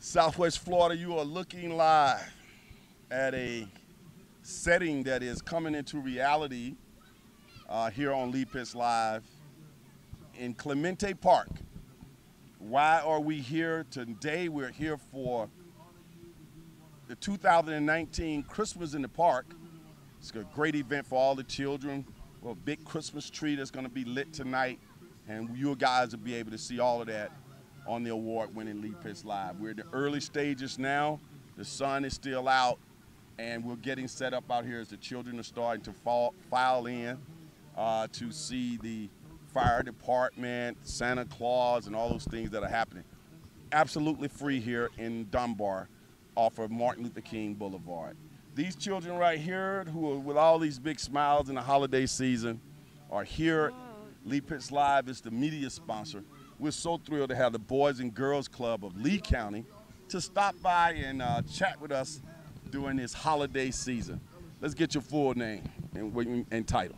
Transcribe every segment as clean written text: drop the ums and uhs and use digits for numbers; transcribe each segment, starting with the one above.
Southwest Florida, you are looking live at a setting that is coming into reality here on Lee Pitts Live in Clemente Park. Why are we here today? We're here for the 2019 Christmas in the Park. It's a great event for all the children. Well, a big Christmas tree that's going to be lit tonight, and you guys will be able to see all of that on the award-winning Lee Pitts Live. We're in the early stages now. The sun is still out, and we're getting set up out here as the children are starting to file in to see the fire department, Santa Claus, and all those things that are happening. Absolutely free here in Dunbar off of Martin Luther King Boulevard. These children right here, who are with all these big smiles in the holiday season, are here. Lee Pitts Live is the media sponsor. We're so thrilled to have the Boys and Girls Club of Lee County to stop by and chat with us during this holiday season. Let's get your full name and title.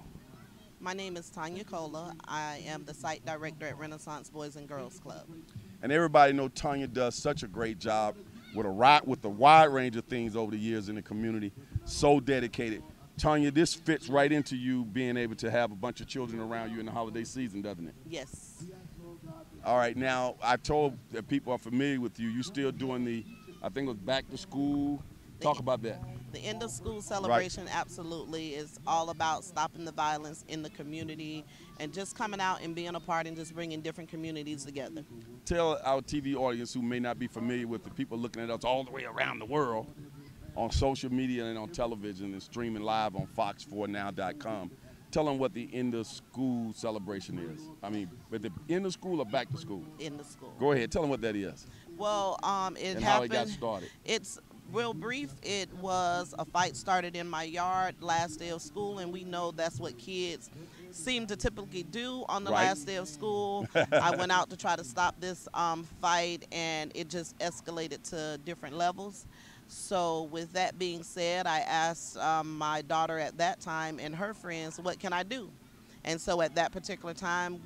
My name is Tanya Cola. I am the site director at Renaissance Boys and Girls Club. And everybody knows Tanya does such a great job with a wide range of things over the years in the community. So dedicated. Tanya, this fits right into you being able to have a bunch of children around you in the holiday season, doesn't it? Yes. All right, now I told that people are familiar with you. You're still doing I think it was back to school. Talk about that. The end of school celebration absolutely is all about stopping the violence in the community and just coming out and being a part and just bringing different communities together. Tell our TV audience who may not be familiar with the people looking at us all the way around the world on social media and on television and streaming live on fox4now.com. Tell them what the end of school celebration is. I mean, but the end of school or back to school? End of school. Go ahead. Tell them what that is. Well, and how it got started. It's real brief. It was a fight started in my yard last day of school, and we know that's what kids seem to typically do on the last day of school. I went out to try to stop this fight, and it just escalated to different levels. So with that being said, I asked my daughter at that time and her friends, what can I do? And so at that particular time,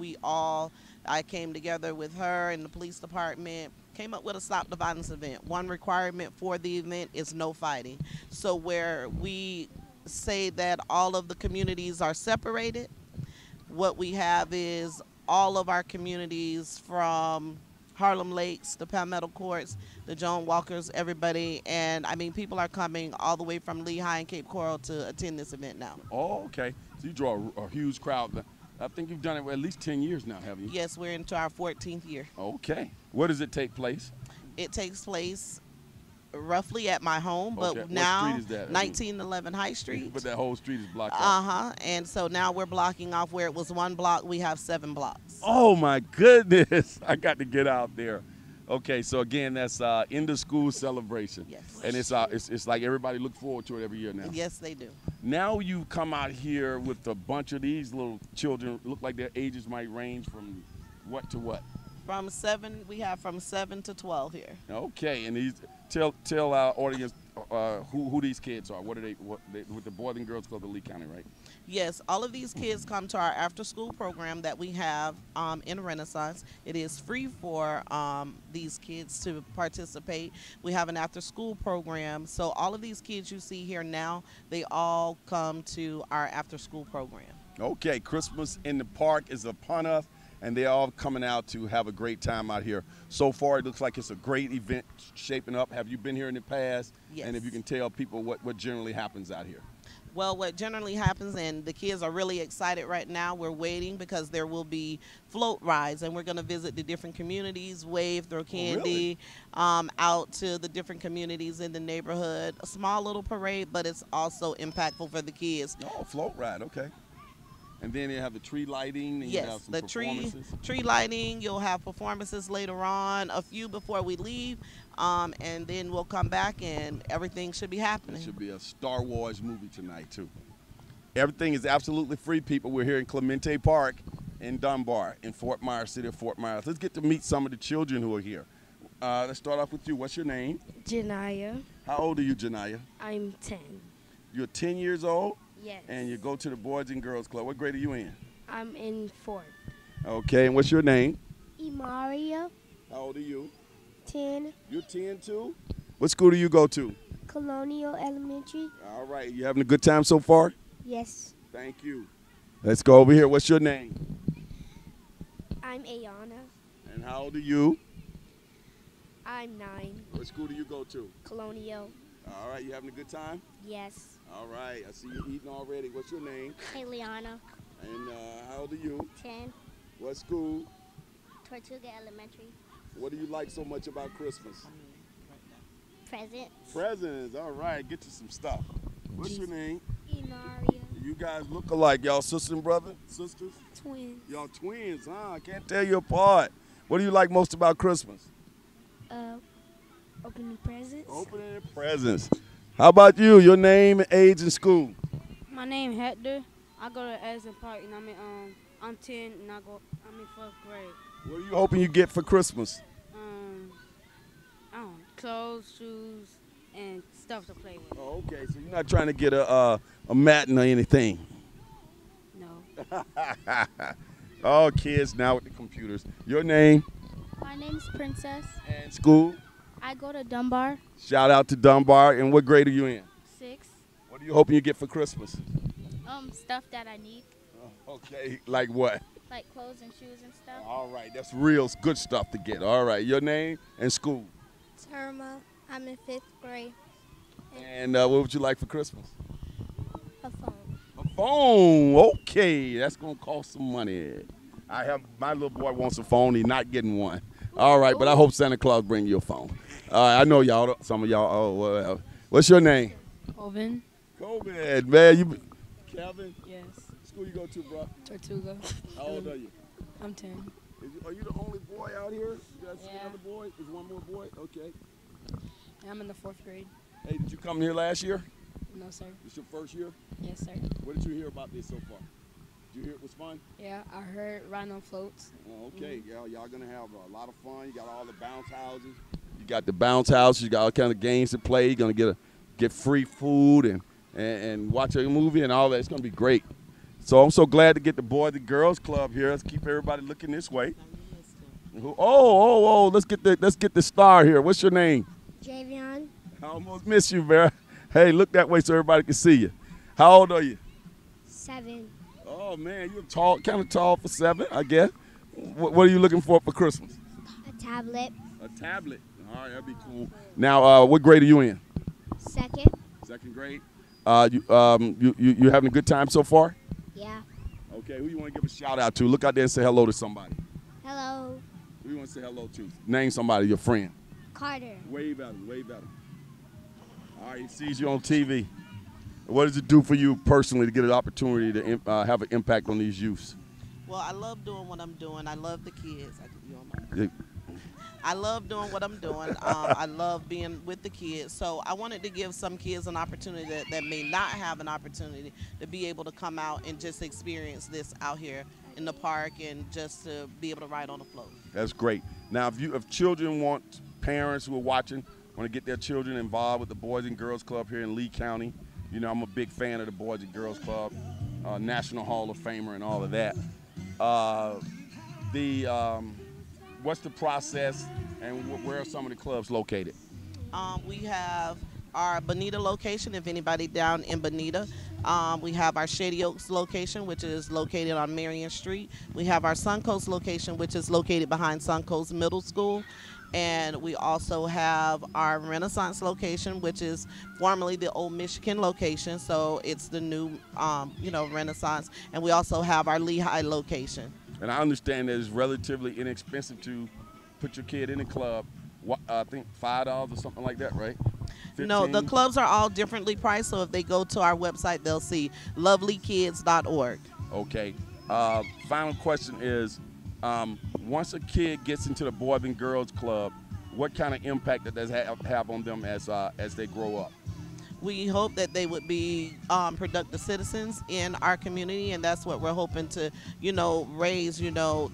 I came together with her and the police department, came up with a Stop the Violence event. One requirement for the event is no fighting. So where we say that all of the communities are separated, what we have is all of our communities from Harlem Lakes, the Palmetto Courts, the Joan Walkers, everybody, and I mean people are coming all the way from Lehigh and Cape Coral to attend this event now. Oh, okay. So you draw a huge crowd. I think you've done it for at least 10 years now, haven't you? Yes, we're into our 14th year. Okay. Where does it take place? It takes place roughly at my home, but what now street is that? 1911 High Street. But that whole street is blocked off. And so now we're blocking off where it was one block, we have 7 blocks. Oh my goodness. I got to get out there. Okay, so again, that's end of school celebration. Yes. And it's like everybody look forward to it every year now. Yes, they do. Now you come out here with a bunch of these little children, look like their ages might range from what to what? We have from 7 to 12 here. Okay, and tell our audience who these kids are. What are they with the Boys and Girls Club of Lee County, right? Yes, all of these kids come to our after-school program that we have in Renaissance. It is free for these kids to participate. We have an after-school program, so all of these kids you see here now, they all come to our after-school program. Okay, Christmas in the Park is upon us, and they're all coming out to have a great time out here. So far, it looks like it's a great event shaping up. Have you been here in the past? Yes. And if you can tell people what generally happens out here. Well, what generally happens, and the kids are really excited right now, we're waiting because there will be float rides, and we're going to visit the different communities, wave, throw candy out to the different communities in the neighborhood. A small little parade, but it's also impactful for the kids. Oh, float ride, okay. And then they have the tree lighting, and you have some performances. Tree lighting, you'll have performances later on, a few before we leave, and then we'll come back and everything should be happening. It should be a Star Wars movie tonight, too. Everything is absolutely free, people. We're here in Clemente Park in Dunbar, in Fort Myers, city of Fort Myers. Let's get to meet some of the children who are here. Let's start off with you. What's your name? Janaya. How old are you, Janaya? I'm 10. You're 10 years old? Yes. And you go to the Boys and Girls Club. What grade are you in? I'm in 4th. Okay, and what's your name? Imaria. How old are you? 10. You're 10 too? What school do you go to? Colonial Elementary. All right. You having a good time so far? Yes. Thank you. Let's go over here. What's your name? I'm Ayana. And how old are you? I'm 9. What school do you go to? Colonial. All right. You having a good time? Yes. All right. I see you eating already. What's your name? Hey, Liana. And how old are you? 10. What school? Tortuga Elementary. What do you like so much about Christmas? Present. Presents. All right. Get you some stuff. What's your name? Inaria. You guys look alike. Y'all sister and brother? Sisters? Twins. Y'all twins, huh? I can't tell you apart. What do you like most about Christmas? Opening presents. Opening presents. How about you? Your name, age, and school? My name Hector. I go to Edison Park, and I'm 10, and I'm in 4th grade. What are you hoping you get for Christmas? I don't know, clothes, shoes, and stuff to play with. Oh, okay, so you're not trying to get a Madden or anything. No. All kids now with the computers. Your name My name's Princess. and school? I go to Dunbar. Shout out to Dunbar. And what grade are you in? 6. What are you hoping you get for Christmas? Stuff that I need, Okay, like what? like clothes and shoes and stuff. All right, that's real good stuff to get. All right, your name and school. Terma. I'm in 5th grade. And what would you like for Christmas? A phone. A phone. Okay, that's gonna cost some money. My little boy wants a phone. He's not getting one. All right, but I hope Santa Claus bring you a phone. I know y'all. Some of y'all. Oh, well. What's your name? Oven? COVID, man. Calvin. Yes. School you go to, bro? Tortuga. How old are you? I'm 10. Are you the only boy out here? You guys see Yeah. another boy? Is one more boy? Okay. I'm in the 4th grade. Hey, did you come here last year? No, sir. This your first year? Yes, sir. What did you hear about this so far? Did you hear it was fun? Yeah, I heard riding on floats. Oh, okay, y'all gonna have a lot of fun. You got all the bounce houses. You got the bounce houses. You got all kind of games to play. You're gonna get free food and watch a movie and all that. It's gonna be great. So I'm so glad to get the Boys and Girls Club here. Let's keep everybody looking this way. Oh! Let's get the star here. What's your name? Javion. I almost missed you, Vera. Hey, look that way so everybody can see you. How old are you? 7. Oh man, you're tall, kind of tall for 7, I guess. What are you looking for Christmas? A tablet. A tablet. All right, that'd be cool. Now, what grade are you in? 2nd. 2nd grade. You having a good time so far? Yeah. Okay, who you want to give a shout out to? Look out there and say hello to somebody. Hello. Who you want to say hello to? Name somebody, your friend. Carter. Wave at him, wave at him. All right, he sees you on TV. What does it do for you personally to get an opportunity to have an impact on these youths? Well, I love doing what I'm doing. I love the kids. I love doing what I'm doing. I love being with the kids. So I wanted to give some kids an opportunity that may not have an opportunity to be able to come out and just experience this out here in the park and just to be able to ride on the float. That's great. Now, if children parents who are watching, want to get their children involved with the Boys and Girls Club here in Lee County, you know, I'm a big fan of the Boys and Girls Club, National Hall of Famer and all of that. What's the process and where are some of the clubs located? We have our Bonita location, if anybody down in Bonita. We have our Shady Oaks location, which is located on Marion Street. We have our Suncoast location, which is located behind Suncoast Middle School. And we also have our Renaissance location, which is formerly the old Michigan location. So it's the new, Renaissance. And we also have our Lehigh location. And I understand that it's relatively inexpensive to put your kid in a club. I think $5 or something like that, right? 15? No, the clubs are all differently priced. So if they go to our website, they'll see lovelykids.org. Okay. Final question is, once a kid gets into the Boys and Girls Club, what kind of impact does that have on them as they grow up? We hope that they would be productive citizens in our community, and that's what we're hoping to, raise,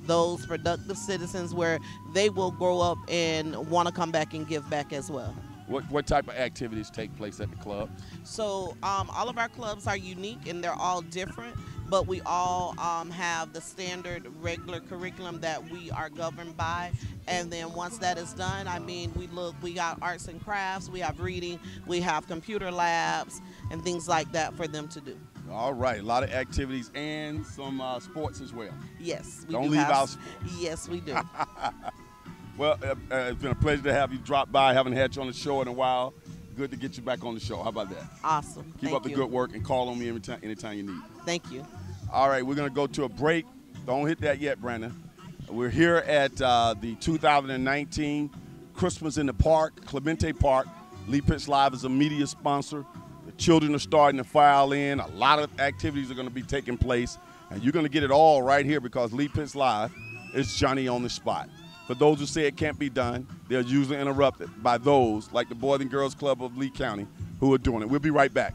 those productive citizens where they will grow up and want to come back and give back as well. What type of activities take place at the club? So all of our clubs are unique and they're all different. but we all have the standard regular curriculum that we are governed by. And then once that is done, I mean, we got arts and crafts, we have reading, we have computer labs, and things like that for them to do. All right, a lot of activities and some sports as well. Yes, we Don't do leave have, out sports. Yes, we do. Well, it's been a pleasure to have you drop by. Haven't had you on the show in a while. Good to get you back on the show. How about that? Awesome. Keep up the good work and call on me anytime you need. Thank you. All right, we're going to go to a break. Don't hit that yet, Brandon. We're here at the 2019 Christmas in the Park, Clemente Park. Lee Pitts Live is a media sponsor. The children are starting to file in. A lot of activities are going to be taking place. And you're going to get it all right here because Lee Pitts Live is Johnny on the spot. For those who say it can't be done, they're usually interrupted by those like the Boys and Girls Club of Lee County who are doing it. We'll be right back.